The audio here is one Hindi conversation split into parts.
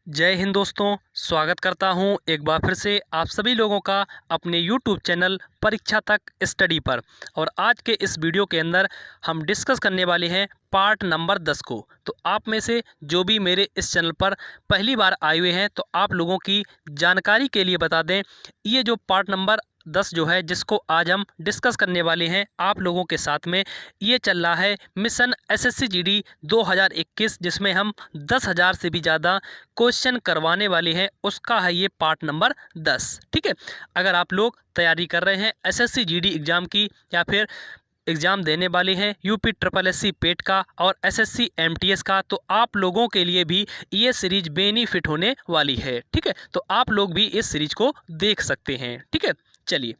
जय हिंद दोस्तों, स्वागत करता हूं एक बार फिर से आप सभी लोगों का अपने YouTube चैनल परीक्षा तक स्टडी पर। और आज के इस वीडियो के अंदर हम डिस्कस करने वाले हैं पार्ट नंबर 10 को। तो आप में से जो भी मेरे इस चैनल पर पहली बार आए हुए हैं तो आप लोगों की जानकारी के लिए बता दें, ये जो पार्ट नंबर 10 जो है जिसको आज हम डिस्कस करने वाले हैं आप लोगों के साथ में, ये चल रहा है मिशन एसएससी जीडी 2021, जिसमें हम 10,000 से भी ज़्यादा क्वेश्चन करवाने वाले हैं। उसका है ये पार्ट नंबर 10। ठीक है, अगर आप लोग तैयारी कर रहे हैं एसएससी जीडी एग्ज़ाम की या फिर एग्ज़ाम देने वाले हैं यूपी ट्रिपल एससी पेट का और एसएससी एमटीएस का, तो आप लोगों के लिए भी ये सीरीज बेनिफिट होने वाली है। ठीक है, तो आप लोग भी इस सीरीज को देख सकते हैं। ठीक है, चलिए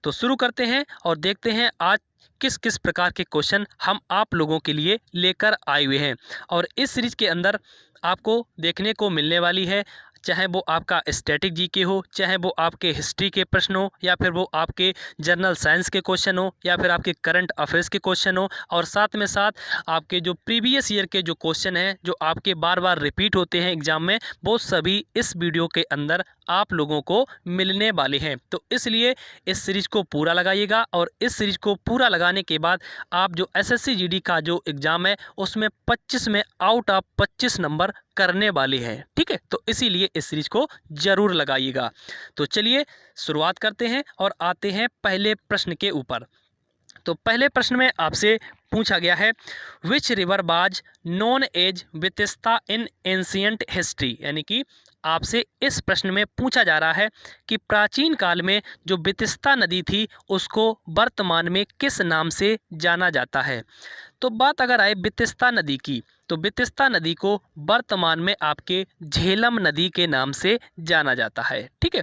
तो शुरू करते हैं और देखते हैं आज किस किस प्रकार के क्वेश्चन हम आप लोगों के लिए लेकर आए हुए हैं। और इस सीरीज के अंदर आपको देखने को मिलने वाली है, चाहे वो आपका स्टैटिक जीके हो, चाहे वो आपके हिस्ट्री के प्रश्न हो, या फिर वो आपके जनरल साइंस के क्वेश्चन हो, या फिर आपके करंट अफेयर्स के क्वेश्चन हो, और साथ में साथ आपके जो प्रीवियस ईयर के जो क्वेश्चन हैं जो आपके बार बार रिपीट होते हैं एग्जाम में, वो सभी इस वीडियो के अंदर आप लोगों को मिलने वाले हैं। तो इसलिए इस सीरीज को पूरा लगाइएगा, और इस सीरीज को पूरा लगाने के बाद आप जो एसएससी जीडी का जो एग्ज़ाम है उसमें 25 में आउट ऑफ 25 नंबर करने वाले हैं। ठीक है, तो इसीलिए इस सीरीज को ज़रूर लगाइएगा। तो चलिए शुरुआत करते हैं और आते हैं पहले प्रश्न के ऊपर। तो पहले प्रश्न में आपसे पूछा गया है, which river was known as Vitasta in ancient history. यानी कि आपसे इस प्रश्न में पूछा जा रहा है कि प्राचीन काल में जो वितिस्ता नदी थी उसको वर्तमान में किस नाम से जाना जाता है। तो बात अगर आए वितिस्ता नदी की, तो वितिस्ता नदी को वर्तमान में आपके झेलम नदी के नाम से जाना जाता है। ठीक है,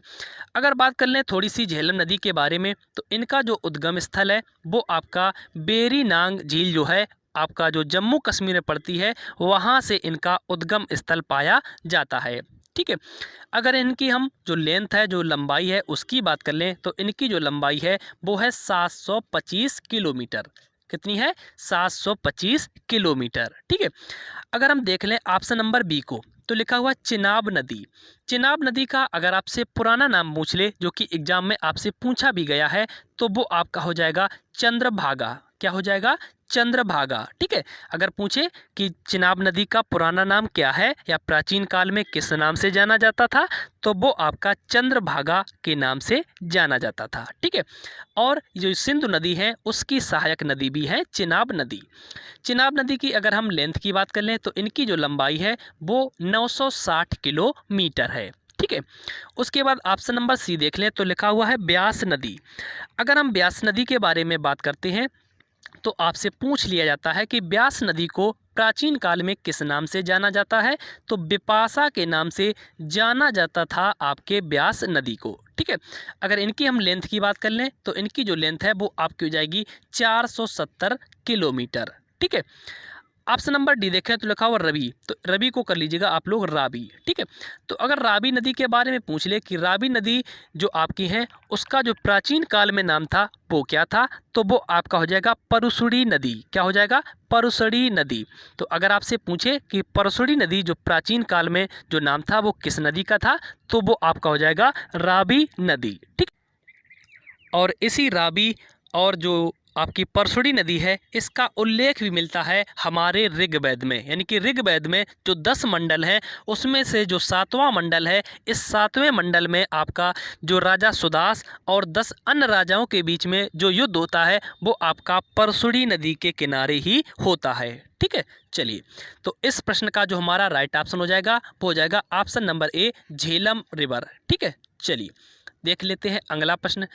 अगर बात कर लें थोड़ी सी झेलम नदी के बारे में, तो इनका जो उद्गम स्थल है वो आपका बेरी नांग झील जो है आपका जो जम्मू कश्मीर में पड़ती है, वहाँ से इनका उद्गम स्थल पाया जाता है। ठीक है, अगर इनकी हम जो लेंथ है, जो लंबाई है उसकी बात कर लें, तो इनकी जो लंबाई है वो है 725 किलोमीटर। कितनी है? 725 किलोमीटर। ठीक है, अगर हम देख लें ऑप्शन नंबर बी को, तो लिखा हुआ चिनाब नदी। चिनाब नदी का अगर आपसे पुराना नाम पूछ ले, जो कि एग्जाम में आपसे पूछा भी गया है, तो वो आपका हो जाएगा चंद्रभागा। क्या हो जाएगा? चंद्रभागा। ठीक है, अगर पूछे कि चिनाब नदी का पुराना नाम क्या है या प्राचीन काल में किस नाम से जाना जाता था, तो वो आपका चंद्रभागा के नाम से जाना जाता था। ठीक है, और जो सिंधु नदी है उसकी सहायक नदी भी है चिनाब नदी। चिनाब नदी की अगर हम लेंथ की बात कर लें, तो इनकी जो लंबाई है वो 960 किलोमीटर है। ठीक है, उसके बाद ऑप्शन नंबर सी देख लें, तो लिखा हुआ है ब्यास नदी। अगर हम ब्यास नदी के बारे में बात करते हैं, तो आपसे पूछ लिया जाता है कि ब्यास नदी को प्राचीन काल में किस नाम से जाना जाता है, तो बिपाशा के नाम से जाना जाता था आपके ब्यास नदी को। ठीक है, अगर इनकी हम लेंथ की बात कर लें, तो इनकी जो लेंथ है वो आपकी हो जाएगी 470 किलोमीटर। ठीक है, ऑप्शन नंबर डी देखें तो लिखा हुआ रवि, तो रवि को कर लीजिएगा आप लोग राबी। ठीक है, तो अगर राबी नदी के बारे में पूछ ले कि राबी नदी जो आपकी है उसका जो प्राचीन काल में नाम था वो क्या था, तो वो आपका हो जाएगा परसुड़ी नदी। क्या हो जाएगा? परसुड़ी नदी। तो अगर आपसे पूछे कि परसुड़ी नदी जो प्राचीन काल में जो नाम था वो किस नदी का था, तो वो आपका हो जाएगा राबी नदी। ठीक, और इसी राबी और जो आपकी परसुड़ी नदी है इसका उल्लेख भी मिलता है हमारे ऋग्वेद में। यानी कि ऋग्वेद में जो 10 मंडल हैं उसमें से जो 7वां मंडल है, इस 7वें मंडल में आपका जो राजा सुदास और 10 अन्य राजाओं के बीच में जो युद्ध होता है वो आपका परसुड़ी नदी के किनारे ही होता है। ठीक है, चलिए तो इस प्रश्न का जो हमारा राइट ऑप्शन हो जाएगा वो हो जाएगा option number A, Jhelum river. ठीक है, चलिए देख लेते हैं अगला प्रश्न,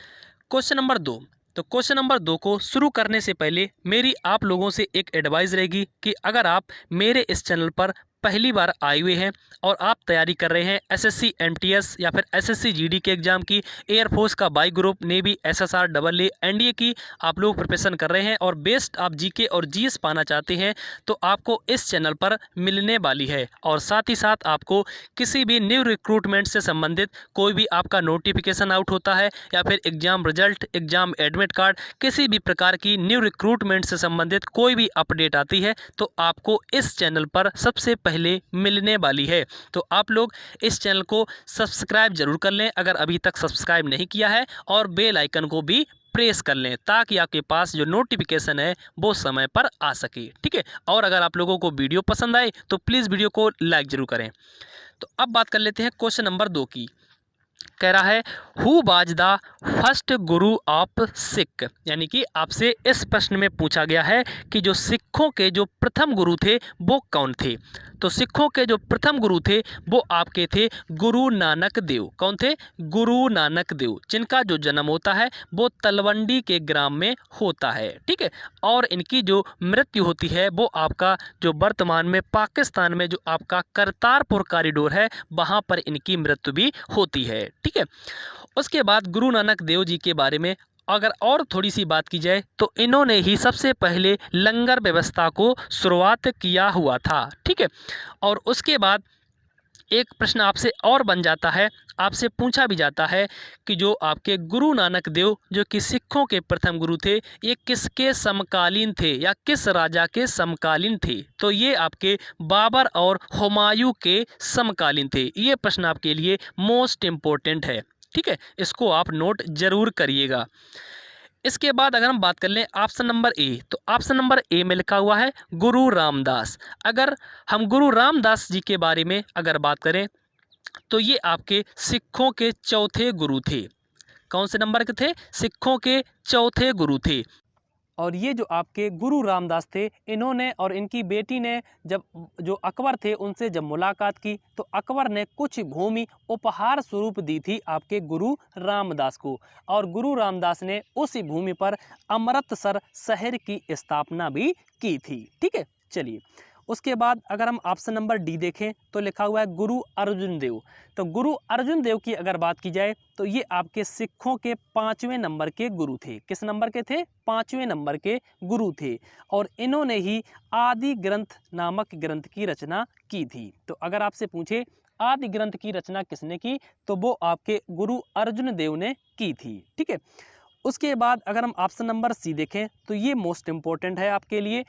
क्वेश्चन नंबर 2। तो क्वेश्चन नंबर 2 को शुरू करने से पहले मेरी आप लोगों से एक एडवाइस रहेगी कि अगर आप मेरे इस चैनल पर पहली बार आए हुए हैं और आप तैयारी कर रहे हैं एसएससी एमटीएस या फिर एसएससी जीडी के एग्ज़ाम की, एयरफोर्स का by group, navy, SSR, double A, NDA की आप लोग प्रिपरेशन कर रहे हैं और बेस्ट आप जीके और जीएस पाना चाहते हैं, तो आपको इस चैनल पर मिलने वाली है। और साथ ही साथ आपको किसी भी न्यू रिक्रूटमेंट से संबंधित कोई भी आपका नोटिफिकेशन आउट होता है या फिर exam result, exam admit card, किसी भी प्रकार की न्यू रिक्रूटमेंट से संबंधित कोई भी अपडेट आती है, तो आपको इस चैनल पर सबसे पहले मिलने वाली है। तो आप लोग इस चैनल को सब्सक्राइब जरूर कर लें अगर अभी तक सब्सक्राइब नहीं किया है, और बेल आइकन को भी प्रेस कर लें ताकि आपके पास जो नोटिफिकेशन है वो समय पर आ सके। ठीक है, और अगर आप लोगों को वीडियो पसंद आए तो प्लीज़ वीडियो को लाइक जरूर करें। तो अब बात कर लेते हैं क्वेश्चन नंबर 2 की। कह रहा है who was the first Guru of Sikh, यानी कि आपसे इस प्रश्न में पूछा गया है कि जो सिखों के जो प्रथम गुरु थे वो कौन थे। तो सिखों के जो प्रथम गुरु थे वो आपके थे गुरु नानक देव। कौन थे? गुरु नानक देव, जिनका जो जन्म होता है वो तलवंडी के ग्राम में होता है। ठीक है, और इनकी जो मृत्यु होती है वो आपका जो वर्तमान में पाकिस्तान में जो आपका करतारपुर कॉरिडोर है वहाँ पर इनकी मृत्यु भी होती है। ठीक है, उसके बाद गुरु नानक देव जी के बारे में अगर और थोड़ी सी बात की जाए तो इन्होंने ही सबसे पहले लंगर व्यवस्था को शुरुआत किया हुआ था। ठीक है, और उसके बाद एक प्रश्न आपसे और बन जाता है, आपसे पूछा भी जाता है कि जो आपके गुरु नानक देव जो कि सिखों के प्रथम गुरु थे, ये किसके समकालीन थे या किस राजा के समकालीन थे। तो ये आपके बाबर और हुमायूं के समकालीन थे। ये प्रश्न आपके लिए मोस्ट इम्पोर्टेंट है। ठीक है, इसको आप नोट जरूर करिएगा। इसके बाद अगर हम बात कर लें ऑप्शन नंबर ए, तो ऑप्शन नंबर ए में लिखा हुआ है गुरु रामदास। अगर हम गुरु रामदास जी के बारे में अगर बात करें तो ये आपके सिखों के चौथे गुरु थे। कौन से नंबर के थे? सिखों के चौथे गुरु थे। और ये जो आपके गुरु रामदास थे, इन्होंने और इनकी बेटी ने जब जो अकबर थे उनसे जब मुलाकात की तो अकबर ने कुछ भूमि उपहार स्वरूप दी थी आपके गुरु रामदास को, और गुरु रामदास ने उसी भूमि पर अमृतसर शहर की स्थापना भी की थी। ठीक है, चलिए उसके बाद अगर हम ऑप्शन नंबर डी देखें तो लिखा हुआ है गुरु अर्जुन देव। तो गुरु अर्जुन देव की अगर बात की जाए तो ये आपके सिखों के 5वें नंबर के गुरु थे। किस नंबर के थे? 5वें नंबर के गुरु थे, और इन्होंने ही आदि ग्रंथ नामक ग्रंथ की रचना की थी। तो अगर आपसे पूछे आदि ग्रंथ की रचना किसने की, तो वो आपके गुरु अर्जुन देव ने की थी। ठीक है, उसके बाद अगर हम ऑप्शन नंबर सी देखें तो ये मोस्ट इंपॉर्टेंट है आपके लिए,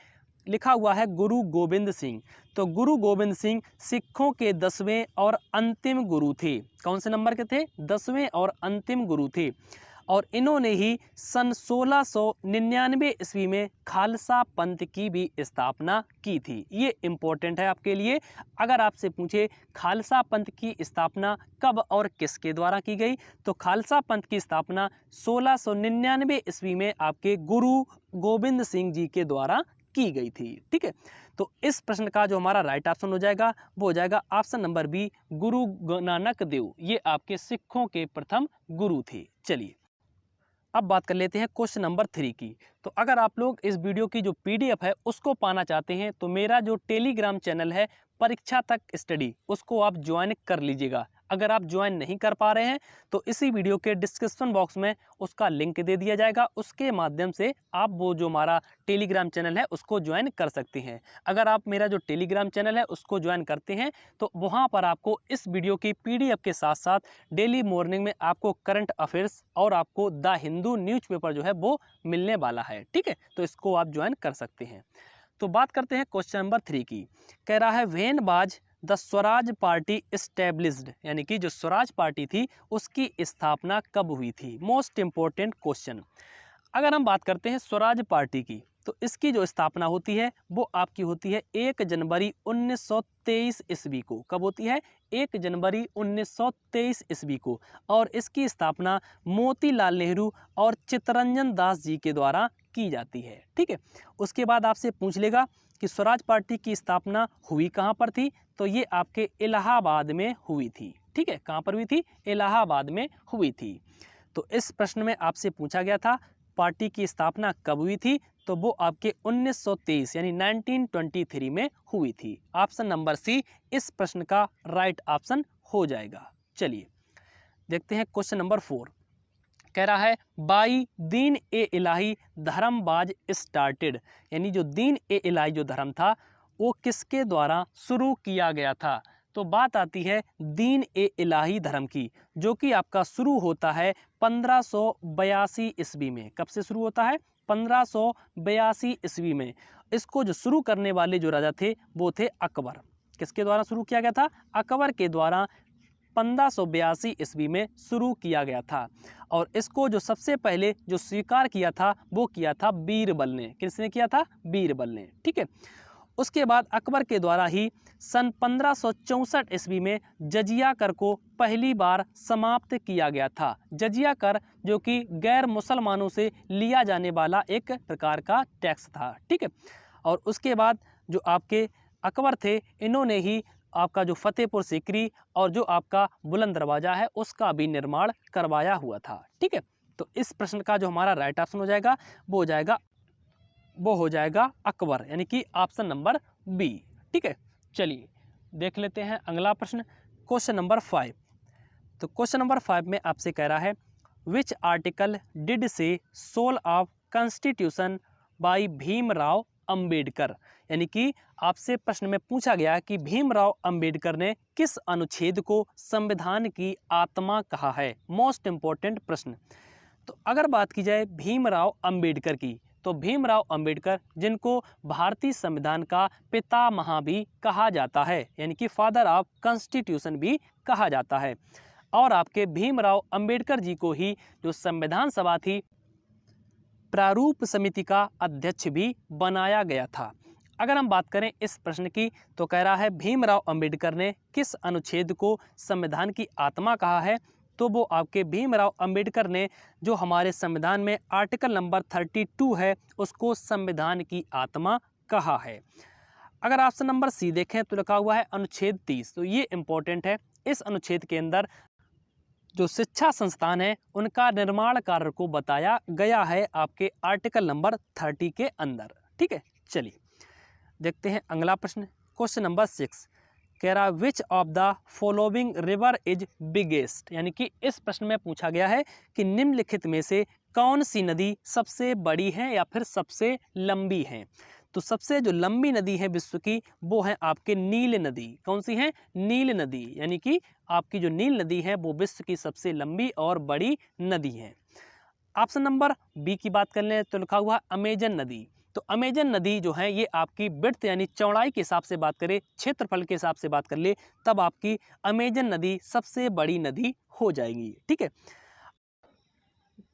लिखा हुआ है गुरु गोविंद सिंह। तो गुरु गोविंद सिंह सिखों के 10वें और अंतिम गुरु थे। कौन से नंबर के थे? 10वें और अंतिम गुरु थे, और इन्होंने ही सन 1699 ईस्वी में खालसा पंथ की भी स्थापना की थी। ये इम्पोर्टेंट है आपके लिए। अगर आपसे पूछे खालसा पंथ की स्थापना कब और किसके द्वारा की गई, तो खालसा पंथ की स्थापना 1699 ईस्वी में आपके गुरु गोविंद सिंह जी के द्वारा की गई थी। ठीक है, तो इस प्रश्न का जो हमारा राइट ऑप्शन हो जाएगा वो हो जाएगा option number B, Guru Nanak Dev. ये आपके सिखों के प्रथम गुरु थे। चलिए अब बात कर लेते हैं क्वेश्चन नंबर 3 की। तो अगर आप लोग इस वीडियो की जो पीडीएफ है उसको पाना चाहते हैं तो मेरा जो टेलीग्राम चैनल है परीक्षा तक स्टडी, उसको आप ज्वाइन कर लीजिएगा। अगर आप ज्वाइन नहीं कर पा रहे हैं तो इसी वीडियो के डिस्क्रिप्शन बॉक्स में उसका लिंक दे दिया जाएगा, उसके माध्यम से आप वो जो हमारा टेलीग्राम चैनल है उसको ज्वाइन कर सकते हैं। अगर आप मेरा जो टेलीग्राम चैनल है उसको ज्वाइन करते हैं तो वहाँ पर आपको इस वीडियो की पीडीएफ के साथ साथ डेली मॉर्निंग में आपको करंट अफेयर्स और आपको द हिंदू न्यूज़पेपर जो है वो मिलने वाला है। ठीक है, तो इसको आप ज्वाइन कर सकते हैं। तो बात करते हैं क्वेश्चन नंबर 3 की। कह रहा है when was the Swaraj party established, यानी कि जो स्वराज पार्टी थी उसकी स्थापना कब हुई थी। Most important question. अगर हम बात करते हैं स्वराज पार्टी की तो इसकी जो स्थापना होती है वो आपकी होती है 1 जनवरी 1923 ईस्वी को। कब होती है? 1 जनवरी 1923 ईस्वी को, और इसकी स्थापना मोतीलाल नेहरू और चित्तरंजन दास जी के द्वारा की जाती है। ठीक है, उसके बाद आपसे पूछ लेगा कि स्वराज पार्टी की स्थापना हुई कहाँ पर थी, तो ये आपके इलाहाबाद में हुई थी। ठीक है, कहाँ पर हुई थी? इलाहाबाद में हुई थी। तो इस प्रश्न में आपसे पूछा गया था पार्टी की स्थापना कब हुई थी, तो वो आपके 1923 यानी 1923 में हुई थी। ऑप्शन नंबर सी इस प्रश्न का राइट ऑप्शन हो जाएगा। चलिए देखते हैं क्वेश्चन नंबर 4। कह रहा है by Deen A Ilahi धर्मबाज started, यानी जो दीन ए इलाही जो धर्म था वो किसके द्वारा शुरू किया गया था। तो बात आती है दीन ए इलाही धर्म की, जो कि आपका शुरू होता है 1582 ईस्वी में। कब से शुरू होता है? 1582 ईस्वी में। इसको जो शुरू करने वाले जो राजा थे वो थे अकबर। किसके द्वारा शुरू किया गया था? अकबर के द्वारा 1582 ईस्वी में शुरू किया गया था। और इसको जो सबसे पहले जो स्वीकार किया था वो किया था बीरबल ने। किसने किया था? बीरबल ने। ठीक है। उसके बाद अकबर के द्वारा ही सन 1564 ईस्वी में जजिया कर को पहली बार समाप्त किया गया था। जजिया कर जो कि गैर मुसलमानों से लिया जाने वाला एक प्रकार का टैक्स था। ठीक है। और उसके बाद जो आपके अकबर थे, इन्होंने ही आपका जो फतेहपुर सीकरी और जो आपका बुलंद दरवाजा है उसका भी निर्माण करवाया हुआ था। ठीक है। तो इस प्रश्न का जो हमारा राइट ऑप्शन हो जाएगा वो हो जाएगा अकबर, यानी कि ऑप्शन नंबर बी। ठीक है। चलिए देख लेते हैं अगला प्रश्न, क्वेश्चन नंबर 5। तो क्वेश्चन नंबर 5 में आपसे कह रहा है which article did say soul of constitution by Bhimrao Ambedkar, यानी कि आपसे प्रश्न में पूछा गया कि भीमराव अंबेडकर ने किस अनुच्छेद को संविधान की आत्मा कहा है। मोस्ट इंपॉर्टेंट प्रश्न। तो अगर बात की जाए भीमराव अंबेडकर की, तो भीमराव अंबेडकर जिनको भारतीय संविधान का पितामह भी कहा जाता है, यानी कि फादर ऑफ कॉन्स्टिट्यूशन भी कहा जाता है। और आपके भीमराव अंबेडकर जी को ही जो संविधान सभा थी प्रारूप समिति का अध्यक्ष भी बनाया गया था। अगर हम बात करें इस प्रश्न की, तो कह रहा है भीमराव अंबेडकर ने किस अनुच्छेद को संविधान की आत्मा कहा है, तो वो आपके भीमराव अंबेडकर ने जो हमारे संविधान में आर्टिकल नंबर 32 है उसको संविधान की आत्मा कहा है। अगर ऑप्शन नंबर सी देखें तो लिखा हुआ है अनुच्छेद 30, तो ये इंपॉर्टेंट है। इस अनुच्छेद के अंदर जो शिक्षा संस्थान है उनका निर्माण कार्य को बताया गया है आपके आर्टिकल नंबर 30 के अंदर। ठीक है। चलिए देखते हैं अगला प्रश्न, क्वेश्चन नंबर 6 कह रहा which of the following river is biggest, यानी कि इस प्रश्न में पूछा गया है कि निम्नलिखित में से कौन सी नदी सबसे बड़ी है या फिर सबसे लंबी है। तो सबसे जो लंबी नदी है विश्व की वो है आपके नील नदी। कौन सी है? नील नदी, यानी कि आपकी जो नील नदी है वो विश्व की सबसे लंबी और बड़ी नदी है। ऑप्शन नंबर बी की बात कर लें तो लिखा हुआ है अमेजन नदी। तो अमेजन नदी जो है ये आपकी विड्थ यानी चौड़ाई के हिसाब से बात करें, क्षेत्रफल के हिसाब से बात कर ले, तब आपकी अमेजन नदी सबसे बड़ी नदी हो जाएगी। ठीक है।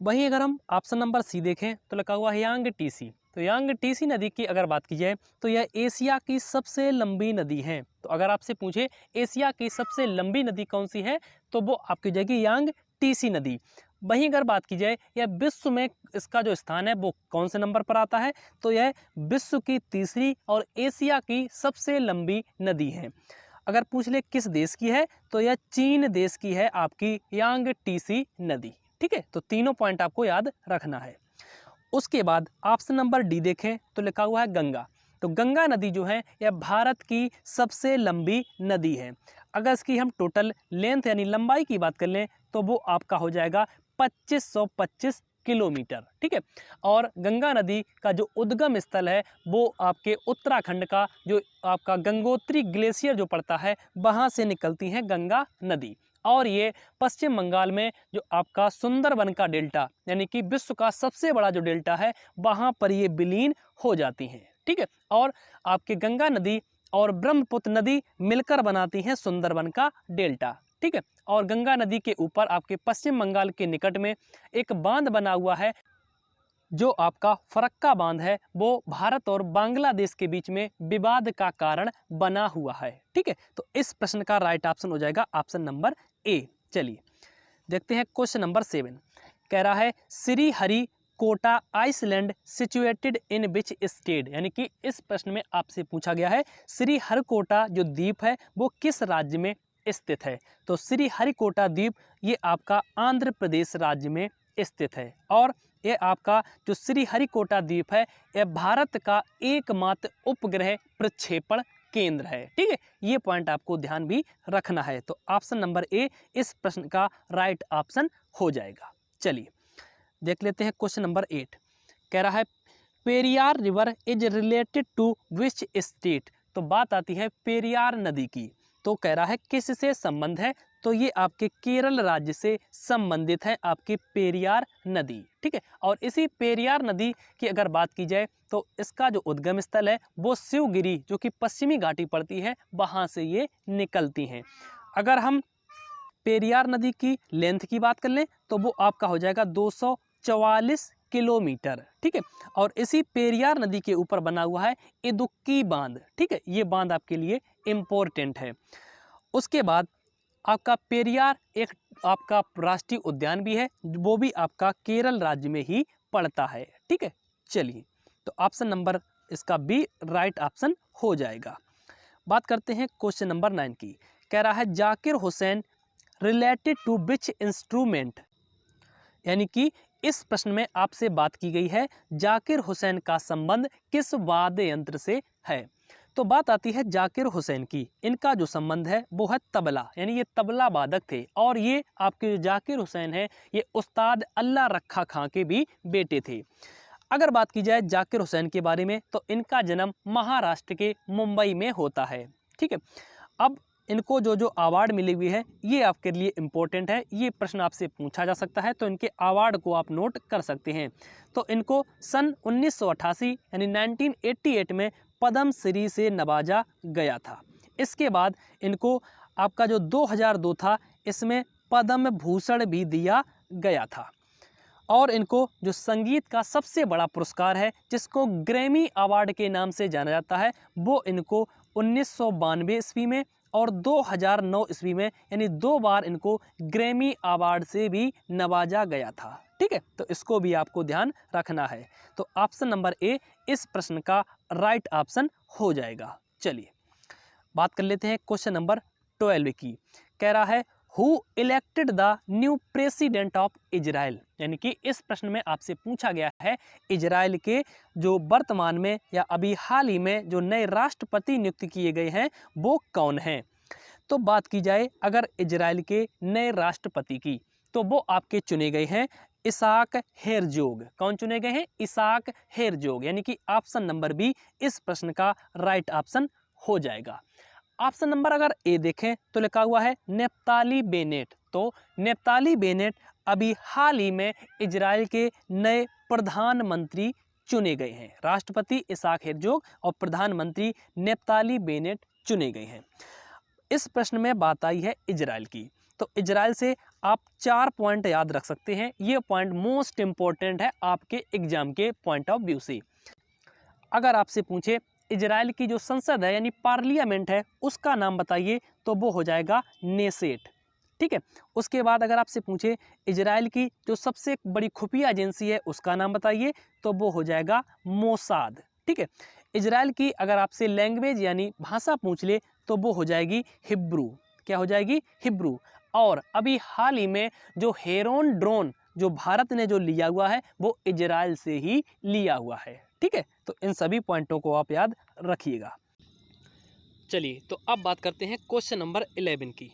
वहीं अगर हम ऑप्शन नंबर सी देखें तो लिखा हुआ है यांग टीसी। तो यांग टीसी नदी की अगर बात की जाए तो यह एशिया की सबसे लंबी नदी है। तो अगर आपसे पूछे एशिया की सबसे लंबी नदी कौन सी है तो वो आपकी जाएगी यांग टीसी नदी। वहीं अगर बात की जाए यह विश्व में इसका जो स्थान है वो कौन से नंबर पर आता है, तो यह विश्व की तीसरी और एशिया की सबसे लंबी नदी है। अगर पूछ ले किस देश की है तो यह चीन देश की है आपकी यांग टीसी नदी। ठीक है। तो तीनों पॉइंट आपको याद रखना है। उसके बाद ऑप्शन नंबर डी देखें तो लिखा हुआ है गंगा। तो गंगा नदी जो है यह भारत की सबसे लंबी नदी है। अगर इसकी हम टोटल लेंथ यानी लंबाई की बात कर लें तो वो आपका हो जाएगा 2525 किलोमीटर। ठीक है। और गंगा नदी का जो उद्गम स्थल है वो आपके उत्तराखंड का जो आपका गंगोत्री ग्लेशियर जो पड़ता है वहाँ से निकलती है गंगा नदी। और ये पश्चिम बंगाल में जो आपका सुंदरबन का डेल्टा यानी कि विश्व का सबसे बड़ा जो डेल्टा है वहाँ पर ये विलीन हो जाती हैं। ठीक है। और आपके गंगा नदी और ब्रह्मपुत्र नदी मिलकर बनाती हैं सुंदरबन का डेल्टा। ठीक है। और गंगा नदी के ऊपर आपके पश्चिम बंगाल के निकट में एक बांध बना हुआ है जो आपका फरक्का बांध है, वो भारत और बांग्लादेश के बीच में विवाद का कारण बना हुआ है। ठीक है। तो इस प्रश्न का राइट ऑप्शन हो जाएगा ऑप्शन नंबर ए। चलिए देखते हैं क्वेश्चन नंबर 7 कह रहा है Sriharikota island situated in which state, यानी कि इस प्रश्न में आपसे पूछा गया है श्री हरिकोटा जो द्वीप है वो किस राज्य में स्थित है। तो श्री हरिकोटा द्वीप ये आपका आंध्र प्रदेश राज्य में स्थित है। और ये आपका जो श्री हरिकोटा द्वीप है यह भारत का एकमात्र उपग्रह प्रक्षेपण केंद्र है। ठीक है। ये पॉइंट आपको ध्यान भी रखना है। तो ऑप्शन नंबर ए इस प्रश्न का राइट ऑप्शन हो जाएगा। चलिए देख लेते हैं क्वेश्चन नंबर 8 कह रहा है Periyar river is related to which state. तो बात आती है पेरियार नदी की, तो कह रहा है किससे संबंध है, तो ये आपके केरल राज्य से संबंधित है, आपकी पेरियार नदी। ठीक है, और इसी पेरियार नदी की अगर बात की जाए तो इसका जो उद्गम स्थल है वो शिवगिरी जो कि पश्चिमी घाटी पड़ती है वहाँ से ये निकलती हैं। अगर हम पेरियार नदी की लेंथ की बात कर लें तो वो आपका हो जाएगा 244 किलोमीटर। ठीक है, और इसी पेरियार नदी के ऊपर बना हुआ है इदुक्की बांध। ठीक है, ये बांध आपके लिए इम्पोर्टेंट है। उसके बाद आपका पेरियार एक आपका राष्ट्रीय उद्यान भी है, वो भी आपका केरल राज्य में ही पड़ता है। ठीक है, चलिए तो ऑप्शन नंबर इसका बी राइट ऑप्शन हो जाएगा। बात करते हैं क्वेश्चन नंबर 9 की। कह रहा है Zakir Hussain related to which instrument, यानी कि इस प्रश्न में आपसे बात की गई है जाकिर हुसैन का संबंध किस वाद्य यंत्र से है। तो बात आती है जाकिर हुसैन की, इनका जो संबंध है वो है तबला, यानी ये तबला वादक थे। और ये आपके जो जाकिर हुसैन है ये उस्ताद अल्लाह रखा खां के भी बेटे थे। अगर बात की जाए जाकिर हुसैन के बारे में तो इनका जन्म महाराष्ट्र के मुंबई में होता है। ठीक है, अब इनको जो जो अवार्ड मिले हुए हैं ये आपके लिए इम्पोर्टेंट है, ये प्रश्न आपसे पूछा जा सकता है, तो इनके अवार्ड को आप नोट कर सकते हैं। तो इनको सन 1988 यानी 1988 में पद्म श्री से नवाजा गया था। इसके बाद इनको आपका जो 2002 था इसमें पद्म भूषण भी दिया गया था। और इनको जो संगीत का सबसे बड़ा पुरस्कार है जिसको ग्रैमी अवार्ड के नाम से जाना जाता है वो इनको 1992 ईस्वी में और 2009 ईस्वी में, यानी 2 बार इनको ग्रैमी अवार्ड से भी नवाजा गया था। ठीक है, तो इसको भी आपको ध्यान रखना है। तो ऑप्शन नंबर ए इस प्रश्न का राइट ऑप्शन हो जाएगा। चलिए बात कर लेते हैं क्वेश्चन नंबर 12 की। कह रहा है who elected the new president of Israel, यानी कि इस प्रश्न में आपसे पूछा गया है इजराइल के जो वर्तमान में या अभी हाल ही में जो नए राष्ट्रपति नियुक्त किए गए हैं वो कौन हैं। तो बात की जाए अगर इजराइल के नए राष्ट्रपति की तो वो आपके चुने गए हैं इसाक हेरजोग। कौन चुने गए हैं? इसाक हेरजोग, यानी कि ऑप्शन नंबर बी इस प्रश्न का राइट ऑप्शन हो जाएगा। ऑप्शन नंबर अगर ए देखें तो लिखा हुआ है नेफ्ताली बेनेट। तो नेफ्ताली बेनेट अभी हाल ही में इजराइल के नए प्रधानमंत्री चुने गए हैं। राष्ट्रपति इसाक हेरजोग और प्रधानमंत्री नेफ्ताली बेनेट चुने गए हैं। इस प्रश्न में बात आई है इजराइल की, तो इजराइल से आप 4 पॉइंट याद रख सकते हैं। ये पॉइंट मोस्ट इंपॉर्टेंट है आपके एग्जाम के पॉइंट ऑफ व्यू से। अगर आपसे पूछे इजराइल की जो संसद है यानी पार्लियामेंट है उसका नाम बताइए तो वो हो जाएगा नेसेट। ठीक है, उसके बाद अगर आपसे पूछे इजराइल की जो सबसे बड़ी खुफिया एजेंसी है उसका नाम बताइए तो वो हो जाएगा मोसाद। ठीक है, इजराइल की अगर आपसे लैंग्वेज यानी भाषा पूछ ले तो वो हो जाएगी हिब्रू। क्या हो जाएगी? हिब्रू। और अभी हाल ही में जो हेरोन ड्रोन जो भारत ने जो लिया हुआ है वो इजराइल से ही लिया हुआ है। ठीक है, तो इन सभी पॉइंटों को आप याद रखिएगा। चलिए तो अब बात करते हैं क्वेश्चन नंबर 11 की।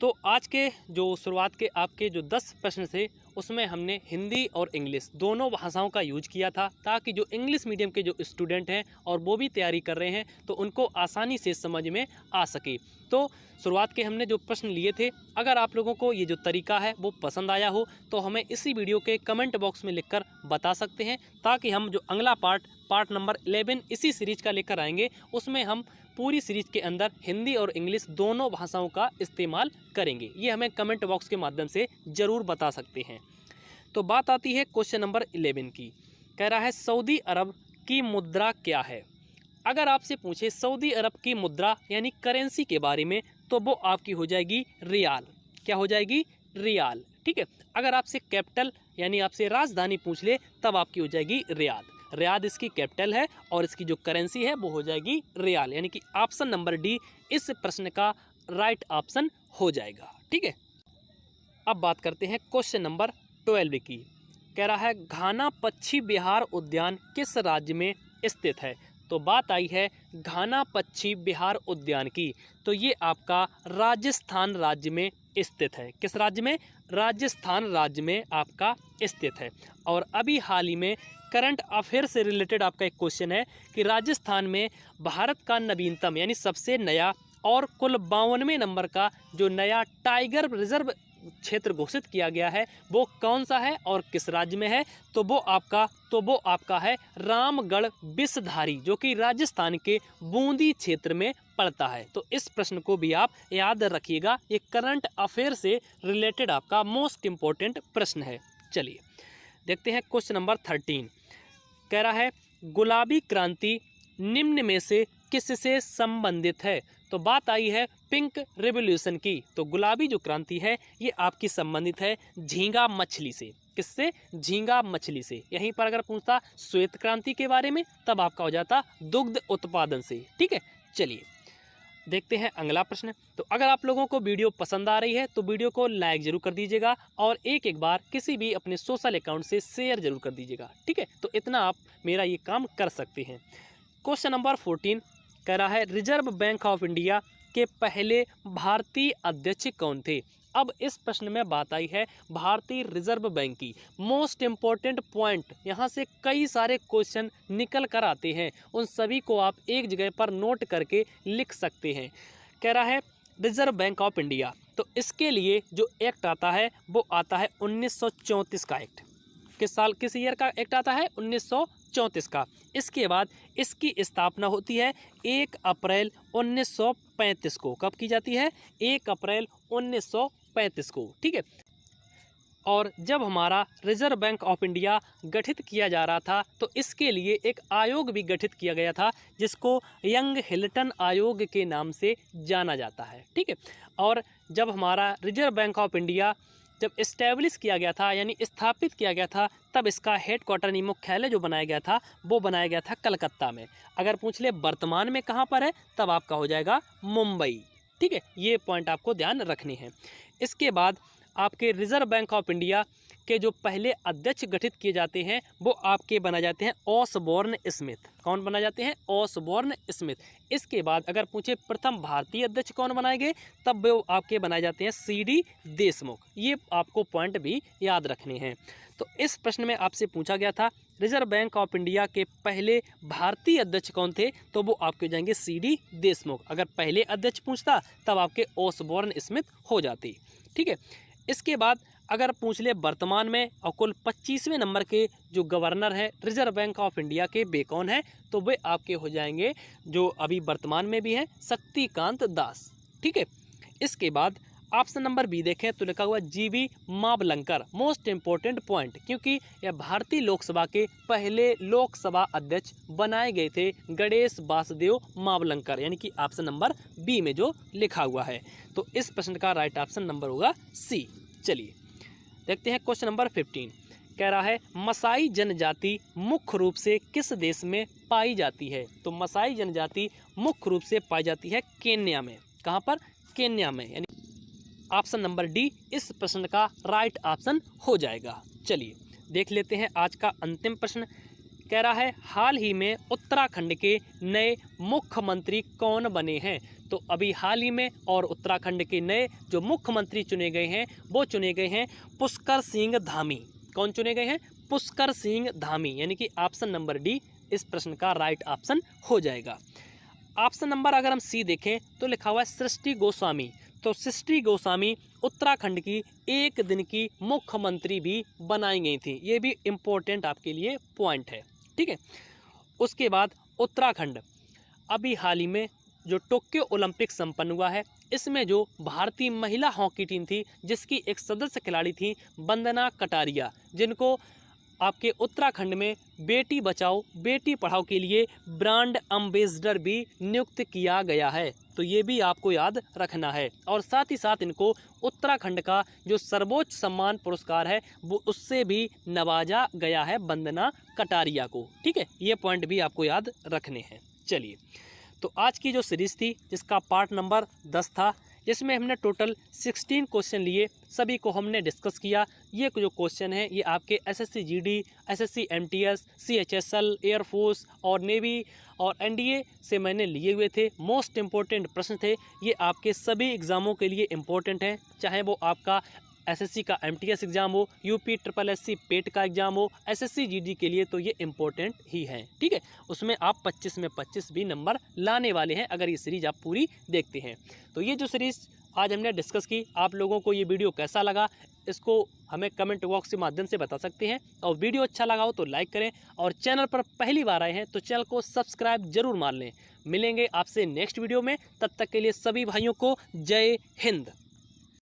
तो आज के जो शुरुआत के आपके जो 10 प्रश्न थे उसमें हमने हिंदी और इंग्लिश दोनों भाषाओं का यूज किया था ताकि जो इंग्लिश मीडियम के जो स्टूडेंट हैं और वो भी तैयारी कर रहे हैं तो उनको आसानी से समझ में आ सके। तो शुरुआत के हमने जो प्रश्न लिए थे, अगर आप लोगों को ये जो तरीका है वो पसंद आया हो तो हमें इसी वीडियो के कमेंट बॉक्स में लिखकर बता सकते हैं ताकि हम जो अगला पार्ट नंबर 11 इसी सीरीज का लेकर आएंगे उसमें हम पूरी सीरीज के अंदर हिंदी और इंग्लिश दोनों भाषाओं का इस्तेमाल करेंगे। ये हमें कमेंट बॉक्स के माध्यम से ज़रूर बता सकते हैं। तो बात आती है क्वेश्चन नंबर 11 की। कह रहा है सऊदी अरब की मुद्रा क्या है। अगर आपसे पूछे सऊदी अरब की मुद्रा यानी करेंसी के बारे में तो वो आपकी हो जाएगी रियाल। क्या हो जाएगी? रियाल। ठीक है, अगर आपसे कैपिटल यानी आपसे राजधानी पूछ ले तब आपकी हो जाएगी रियाद। रियाद इसकी कैपिटल है और इसकी जो करेंसी है वो हो जाएगी रियाल, यानी कि ऑप्शन नंबर डी इस प्रश्न का राइट ऑप्शन हो जाएगा। ठीक है, अब बात करते हैं क्वेश्चन नंबर 12 की। कह रहा है घाना पक्षी विहार उद्यान किस राज्य में स्थित है। तो बात आई है घाना पक्षी विहार उद्यान की, तो ये आपका राजस्थान राज्य में स्थित है। किस राज्य में? राजस्थान राज्य में आपका स्थित है। और अभी हाल ही में करंट अफेयर से रिलेटेड आपका एक क्वेश्चन है कि राजस्थान में भारत का नवीनतम यानी सबसे नया और कुल 52वें नंबर का जो नया टाइगर रिजर्व क्षेत्र घोषित किया गया है वो कौन सा है और किस राज्य में है? तो वो आपका है रामगढ़ विषधारी, जो कि राजस्थान के बूंदी क्षेत्र में पड़ता है। तो इस प्रश्न को भी आप याद रखिएगा, ये करंट अफेयर से रिलेटेड आपका मोस्ट इंपॉर्टेंट प्रश्न है। चलिए देखते हैं क्वेश्चन नंबर 13। कह रहा है गुलाबी क्रांति निम्न में से किससे संबंधित है? तो बात आई है पिंक रेवोल्यूशन की। तो गुलाबी जो क्रांति है ये आपकी संबंधित है झींगा मछली से। किससे? झींगा मछली से। यहीं पर अगर पूछता श्वेत क्रांति के बारे में तब आपका हो जाता दुग्ध उत्पादन से। ठीक है, चलिए देखते हैं अगला प्रश्न। तो अगर आप लोगों को वीडियो पसंद आ रही है तो वीडियो को लाइक जरूर कर दीजिएगा और एक बार किसी भी अपने सोशल अकाउंट से शेयर जरूर कर दीजिएगा। ठीक है, तो इतना आप मेरा ये काम कर सकते हैं। क्वेश्चन नंबर 14 कह रहा है रिजर्व बैंक ऑफ इंडिया के पहले भारतीय अध्यक्ष कौन थे? अब इस प्रश्न में बात आई है भारतीय रिजर्व बैंक की। मोस्ट इंपॉर्टेंट पॉइंट, यहाँ से कई सारे क्वेश्चन निकल कर आते हैं, उन सभी को आप एक जगह पर नोट करके लिख सकते हैं। कह रहा है रिजर्व बैंक ऑफ इंडिया, तो इसके लिए जो एक्ट आता है वो आता है 1934 का एक्ट। किस ईयर का एक्ट आता है? 1934 का। इसके बाद इसकी स्थापना होती है 1 अप्रैल 1935 को। कब की जाती है? 1 अप्रैल 1935 को। ठीक है, और जब हमारा रिजर्व बैंक ऑफ इंडिया गठित किया जा रहा था तो इसके लिए एक आयोग भी गठित किया गया था जिसको यंग हिल्टन आयोग के नाम से जाना जाता है। ठीक है, और जब हमारा रिजर्व बैंक ऑफ इंडिया जब इस्टेब्लिश किया गया था यानी स्थापित किया गया था तब इसका हेडक्वार्टर यानी मुख्यालय जो बनाया गया था वो बनाया गया था कलकत्ता में। अगर पूछ ले वर्तमान में कहाँ पर है तब आपका हो जाएगा मुंबई। ठीक है, ये पॉइंट आपको ध्यान रखनी है। इसके बाद आपके रिजर्व बैंक ऑफ इंडिया के जो पहले अध्यक्ष गठित किए जाते हैं वो आपके बना जाते हैं ऑसबॉर्न स्मिथ। कौन बना जाते हैं? Osborne Smith. इसके बाद अगर पूछे प्रथम भारतीय अध्यक्ष कौन बनाए गए तब वो आपके बनाए जाते हैं CD देशमुख। ये आपको पॉइंट भी याद रखने हैं। तो इस प्रश्न में आपसे पूछा गया था रिजर्व बैंक ऑफ इंडिया के पहले भारतीय अध्यक्ष कौन थे, तो वो आपके हो जाएंगे CD देशमुख। अगर पहले अध्यक्ष पूछता तब आपके ऑसबॉर्न स्मिथ हो जाती। ठीक है, इसके बाद अगर पूछ ले वर्तमान में और कुल 25वें नंबर के जो गवर्नर है रिजर्व बैंक ऑफ इंडिया के वे कौन है, तो वे आपके हो जाएंगे जो अभी वर्तमान में भी हैं शक्तिकांत दास। ठीक है, इसके बाद ऑप्शन नंबर बी देखें तो लिखा हुआ GV Mavalankar. Most important point, क्योंकि यह भारतीय लोकसभा के पहले लोकसभा अध्यक्ष बनाए गए थे गणेश वासुदेव मावलंकर, यानी कि ऑप्शन नंबर बी में जो लिखा हुआ है। तो इस प्रश्न का राइट ऑप्शन नंबर होगा C। चलिए देखते हैं क्वेश्चन नंबर 15। कह रहा है मसाई जनजाति मुख्य रूप से किस देश में पाई जाती है? तो मसाई जनजाति मुख्य रूप से पाई जाती है केन्या में। कहाँ पर? केन्या में, यानी ऑप्शन नंबर डी इस प्रश्न का राइट ऑप्शन हो जाएगा। चलिए देख लेते हैं आज का अंतिम प्रश्न। कह रहा है हाल ही में उत्तराखंड के नए मुख्यमंत्री कौन बने हैं? तो अभी हाल ही में और उत्तराखंड के नए जो मुख्यमंत्री चुने गए हैं वो चुने गए हैं पुष्कर सिंह धामी। कौन चुने गए हैं? पुष्कर सिंह धामी, यानी कि ऑप्शन नंबर डी इस प्रश्न का राइट ऑप्शन हो जाएगा। ऑप्शन नंबर अगर हम सी देखें तो लिखा हुआ है सृष्टि गोस्वामी। तो सृष्टि गोस्वामी उत्तराखंड की एक दिन की मुख्यमंत्री भी बनाई गई थी। ये भी इम्पोर्टेंट आपके लिए पॉइंट है। ठीक है, उसके बाद उत्तराखंड अभी हाल ही में जो टोक्यो ओलंपिक संपन्न हुआ है इसमें जो भारतीय महिला हॉकी टीम थी जिसकी एक सदस्य खिलाड़ी थी वंदना कटारिया, जिनको आपके उत्तराखंड में बेटी बचाओ बेटी पढ़ाओ के लिए ब्रांड एम्बेसडर भी नियुक्त किया गया है। तो ये भी आपको याद रखना है। और साथ ही साथ इनको उत्तराखंड का जो सर्वोच्च सम्मान पुरस्कार है वो उससे भी नवाजा गया है वंदना कटारिया को। ठीक है, ये पॉइंट भी आपको याद रखने हैं। चलिए, तो आज की जो सीरीज़ थी जिसका पार्ट नंबर 10 था, जिसमें हमने टोटल 16 क्वेश्चन लिए, सभी को हमने डिस्कस किया। ये जो क्वेश्चन है ये आपके SSC GD, SSC MTS, CHSL, air force और नेवी और NDA से मैंने लिए हुए थे। मोस्ट इम्पोर्टेंट प्रश्न थे, ये आपके सभी एग्ज़ामों के लिए इम्पोर्टेंट हैं, चाहे वो आपका एसएससी का एमटीएस एग्जाम हो, यूपी ट्रिपल एससी पेट का एग्जाम हो, एसएससी जीडी के लिए तो ये इंपॉर्टेंट ही है। ठीक है, उसमें आप 25 में 25 भी नंबर लाने वाले हैं अगर ये सीरीज आप पूरी देखते हैं। तो ये जो सीरीज आज हमने डिस्कस की, आप लोगों को ये वीडियो कैसा लगा इसको हमें कमेंट बॉक्स के माध्यम से बता सकते हैं। और वीडियो अच्छा लगा हो तो लाइक करें, और चैनल पर पहली बार आए हैं तो चैनल को सब्सक्राइब जरूर मार लें। मिलेंगे आपसे नेक्स्ट वीडियो में, तब तक के लिए सभी भाइयों को जय हिंद।